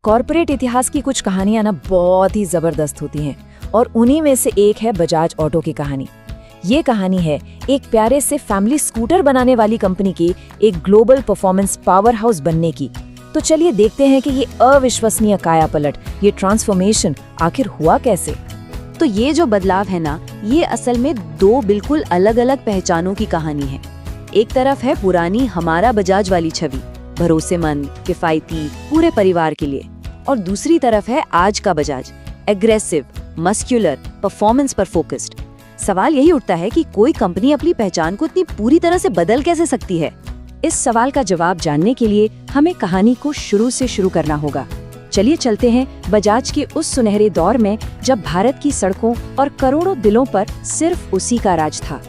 Corporate इतिहास की कुछ कहानियां ना बहुत ही जबरदस्त होती हैं और उन्हीं में से एक है बजाज ऑटो की कहानी। ये कहानी है एक प्यारे से फैमिली स्कूटर बनाने वाली कंपनी की एक ग्लोबल परफॉर्मेंस पावर हाउस बनने की। तो चलिए देखते हैं कि ये अविश्वसनीय कायापलट, ये ट्रांसफॉर्मेशन आखिर हुआ कैसे। तो ये जो बदलाव है ना, ये असल में दो बिल्कुल अलग अलग पहचानों की कहानी है। एक तरफ है पुरानी हमारा बजाज वाली छवि, भरोसेमंद, किफायती, पूरे परिवार के लिए, और दूसरी तरफ है आज का बजाज, एग्रेसिव, मस्कुलर, परफॉर्मेंस पर फोकस्ड। सवाल यही उठता है कि कोई कंपनी अपनी पहचान को इतनी पूरी तरह से बदल कैसे सकती है। इस सवाल का जवाब जानने के लिए हमें कहानी को शुरू से शुरू करना होगा। चलिए चलते हैं बजाज के उस सुनहरे दौर में जब भारत की सड़कों और करोड़ों दिलों पर सिर्फ उसी का राज था।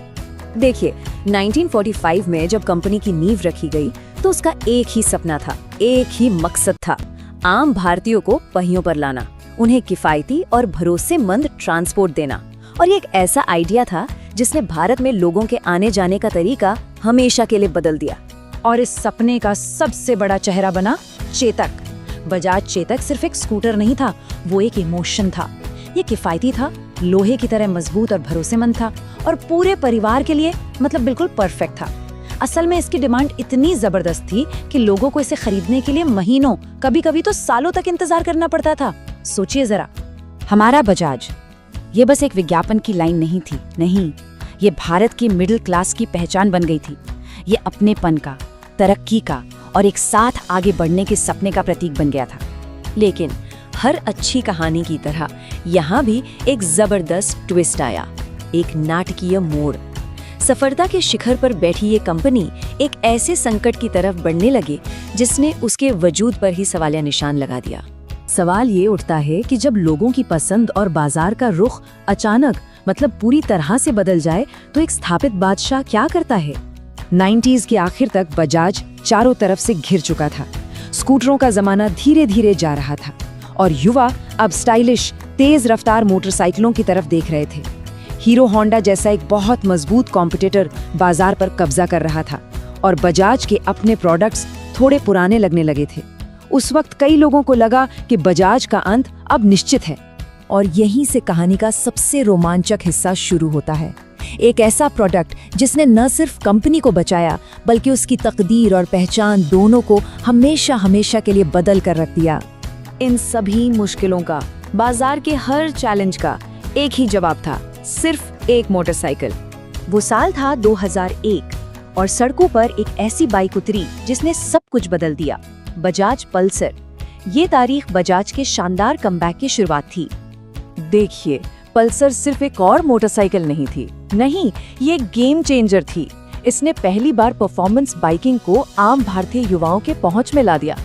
देखिए, 1945 में जब कंपनी की नींव रखी गई तो उसका एक ही सपना था, एक ही मकसद था, आम भारतीयों को पहियों पर लाना, उन्हें किफायती और भरोसेमंद ट्रांसपोर्ट देना। और ये एक ऐसा आइडिया था जिसने भारत में लोगों के आने जाने का तरीका हमेशा के लिए बदल दिया। और इस सपने का सबसे बड़ा चेहरा बना चेतक। बजाज चेतक सिर्फ एक स्कूटर नहीं था, वो एक इमोशन था। ये किफायती था, लोहे की तरह मजबूत और भरोसेमंद था, और पूरे परिवार के लिए मतलब बिल्कुल परफेक्ट था। असल में इसकी डिमांड इतनी जबरदस्त थी कि लोगों को इसे खरीदने के लिए महीनों, कभी कभी तो सालों तक इंतजार करना पड़ता था। सोचिए जरा, हमारा बजाज ये बस एक विज्ञापन की लाइन नहीं थी, नहीं, ये भारत की मिडिल क्लास की पहचान बन गई थी। ये अपनेपन का, तरक्की का और एक साथ आगे बढ़ने के सपने का प्रतीक बन गया था। लेकिन हर अच्छी कहानी की तरह यहाँ भी एक जबरदस्त ट्विस्ट आया, एक नाटकीय मोड़। सफलता के शिखर पर बैठी ये कंपनी एक ऐसे संकट की तरफ बढ़ने लगी जिसने उसके वजूद पर ही सवालिया निशान लगा दिया। सवाल ये उठता है कि जब लोगों की पसंद और बाजार का रुख अचानक मतलब पूरी तरह से बदल जाए तो एक स्थापित बादशाह क्या करता है। 90s के आखिर तक बजाज चारों तरफ से घिर चुका था। स्कूटरों का जमाना धीरे धीरे जा रहा था और युवा अब स्टाइलिश, तेज रफ्तार मोटरसाइकिलों की तरफ देख रहे थे। हीरो होंडा जैसा एक बहुत मजबूत कॉम्पिटिटर बाजार पर कब्जा कर रहा था और बजाज के अपने प्रोडक्ट्स थोड़े पुराने लगने लगे थे। उस वक्त कई लोगों को लगा कि बजाज का अंत अब निश्चित है। और यहीं से कहानी का सबसे रोमांचक हिस्सा शुरू होता है। एक ऐसा प्रोडक्ट जिसने न सिर्फ कंपनी को बचाया बल्कि उसकी तकदीर और पहचान दोनों को हमेशा हमेशा के लिए बदल कर रख दिया। इन सभी मुश्किलों का, बाजार के हर चैलेंज का एक ही जवाब था, सिर्फ एक मोटरसाइकिल। वो साल था 2001 और सड़कों पर एक ऐसी बाइक उतरी जिसने सब कुछ बदल दिया, बजाज पल्सर। ये तारीख बजाज के शानदार कमबैक की शुरुआत थी। देखिए, पल्सर सिर्फ एक और मोटरसाइकिल नहीं थी, नहीं, ये एक गेम चेंजर थी। इसने पहली बार परफॉर्मेंस बाइकिंग को आम भारतीय युवाओं के पहुंच में ला दिया।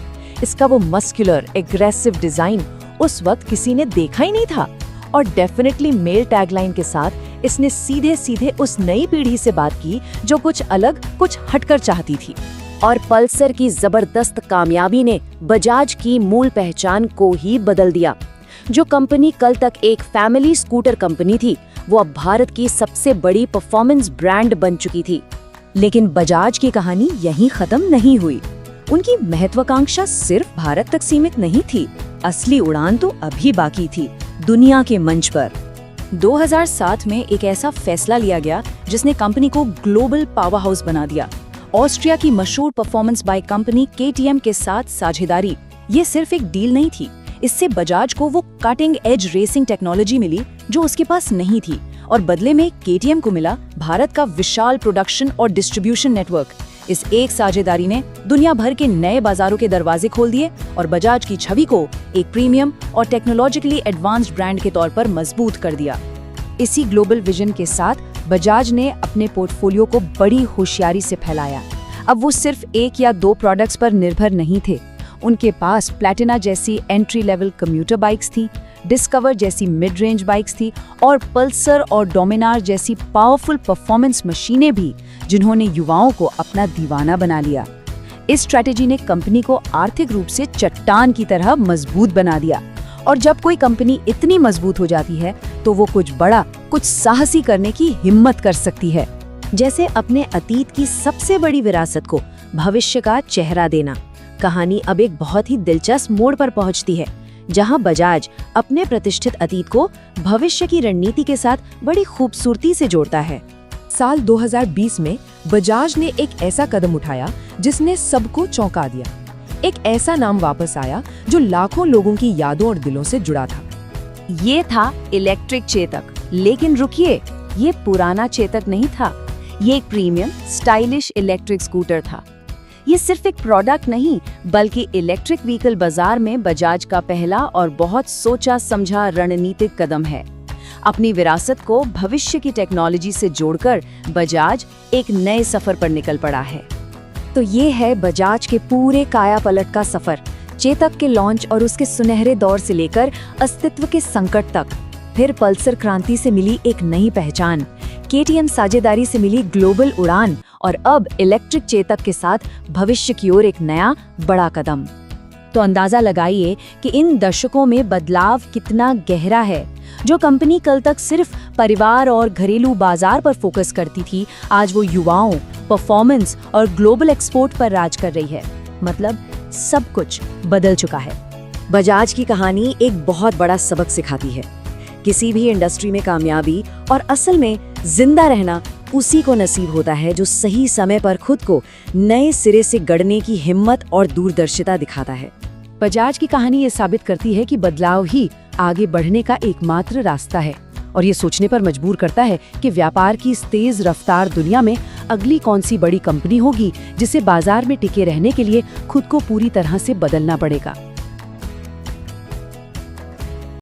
इसका वो मस्कुलर, एग्रेसिव डिजाइन उस वक्त किसी ने देखा ही नहीं था। और डेफिनेटली मेल टैगलाइन के साथ इसने सीधे सीधे उस नई पीढ़ी से बात की जो कुछ अलग, कुछ हटकर चाहती थी। और पल्सर की जबरदस्त कामयाबी ने बजाज की मूल पहचान को ही बदल दिया। जो कंपनी कल तक एक फैमिली स्कूटर कंपनी थी, वो अब भारत की सबसे बड़ी परफॉर्मेंस ब्रांड बन चुकी थी। लेकिन बजाज की कहानी यहीं खत्म नहीं हुई। उनकी महत्वाकांक्षा सिर्फ भारत तक सीमित नहीं थी, असली उड़ान तो अभी बाकी थी, दुनिया के मंच पर। 2007 में एक ऐसा फैसला लिया गया जिसने कंपनी को ग्लोबल पावर हाउस बना दिया। ऑस्ट्रिया की मशहूर परफॉर्मेंस बाइक कंपनी KTM के साथ साझेदारी। ये सिर्फ एक डील नहीं थी, इससे बजाज को वो कटिंग एज रेसिंग टेक्नोलॉजी मिली जो उसके पास नहीं थी, और बदले में KTM को मिला भारत का विशाल प्रोडक्शन और डिस्ट्रीब्यूशन नेटवर्क। इस एक साझेदारी ने दुनिया भर के नए बाजारों के दरवाजे खोल दिए और बजाज की छवि को एक प्रीमियम और टेक्नोलॉजिकली एडवांस्ड ब्रांड के तौर पर मजबूत कर दिया। इसी ग्लोबल विजन के साथ बजाज ने अपने पोर्टफोलियो को बड़ी होशियारी से फैलाया। अब वो सिर्फ एक या दो प्रोडक्ट्स पर निर्भर नहीं थे। उनके पास प्लैटिना जैसी एंट्री लेवल कम्यूटर बाइक्स थी, डिस्कवर जैसी मिड रेंज बाइक्स थी, और पल्सर और डोमिनार जैसी पावरफुल परफॉर्मेंस मशीनें भी, जिन्होंने युवाओं को अपना दीवाना बना लिया। इस स्ट्रैटेजी ने कंपनी को आर्थिक रूप से चट्टान की तरह मजबूत बना दिया। और जब कोई कंपनी इतनी मजबूत हो जाती है तो वो कुछ बड़ा, कुछ साहसी करने की हिम्मत कर सकती है, जैसे अपने अतीत की सबसे बड़ी विरासत को भविष्य का चेहरा देना। कहानी अब एक बहुत ही दिलचस्प मोड़ पर पहुंचती है, जहां बजाज अपने प्रतिष्ठित अतीत को भविष्य की रणनीति के साथ बड़ी खूबसूरती से जोड़ता है। साल 2020 में बजाज ने एक ऐसा कदम उठाया जिसने सबको चौंका दिया। एक ऐसा नाम वापस आया जो लाखों लोगों की यादों और दिलों से जुड़ा था। ये था इलेक्ट्रिक चेतक। लेकिन रुकिए, ये पुराना चेतक नहीं था। ये एक प्रीमियम स्टाइलिश इलेक्ट्रिक स्कूटर था। ये सिर्फ एक प्रोडक्ट नहीं, बल्कि इलेक्ट्रिक व्हीकल बाजार में बजाज का पहला और बहुत सोचा समझा रणनीतिक कदम है। अपनी विरासत को भविष्य की टेक्नोलॉजी से जोड़कर बजाज एक नए सफर पर निकल पड़ा है। तो ये है बजाज के पूरे कायापलट का सफर, चेतक के लॉन्च और उसके सुनहरे दौर से लेकर अस्तित्व के संकट तक। फिर पल्सर क्रांति से मिली एक नई पहचान, KTM साझेदारी से मिली ग्लोबल उड़ान, और अब इलेक्ट्रिक चेतक के साथ भविष्य की ओर एक नया बड़ा कदम। तो अंदाजा लगाइए कि इन दशकों में बदलाव कितना गहरा है। जो कंपनी कल तक सिर्फ परिवार और घरेलू बाजार पर फोकस करती थी, आज वो युवाओं, परफॉर्मेंस और ग्लोबल एक्सपोर्ट पर राज कर रही है। मतलब सब कुछ बदल चुका है। बजाज की कहानी एक बहुत बड़ा सबक सिखाती है। किसी भी इंडस्ट्री में कामयाबी और असल में जिंदा रहना उसी को नसीब होता है जो सही समय पर खुद को नए सिरे से गढ़ने की हिम्मत और दूरदर्शिता दिखाता है। बजाज की कहानी ये साबित करती है कि बदलाव ही आगे बढ़ने का एकमात्र रास्ता है, और ये सोचने पर मजबूर करता है कि व्यापार की इस तेज रफ्तार दुनिया में अगली कौन सी बड़ी कंपनी होगी जिसे बाजार में टिके रहने के लिए खुद को पूरी तरह से बदलना पड़ेगा।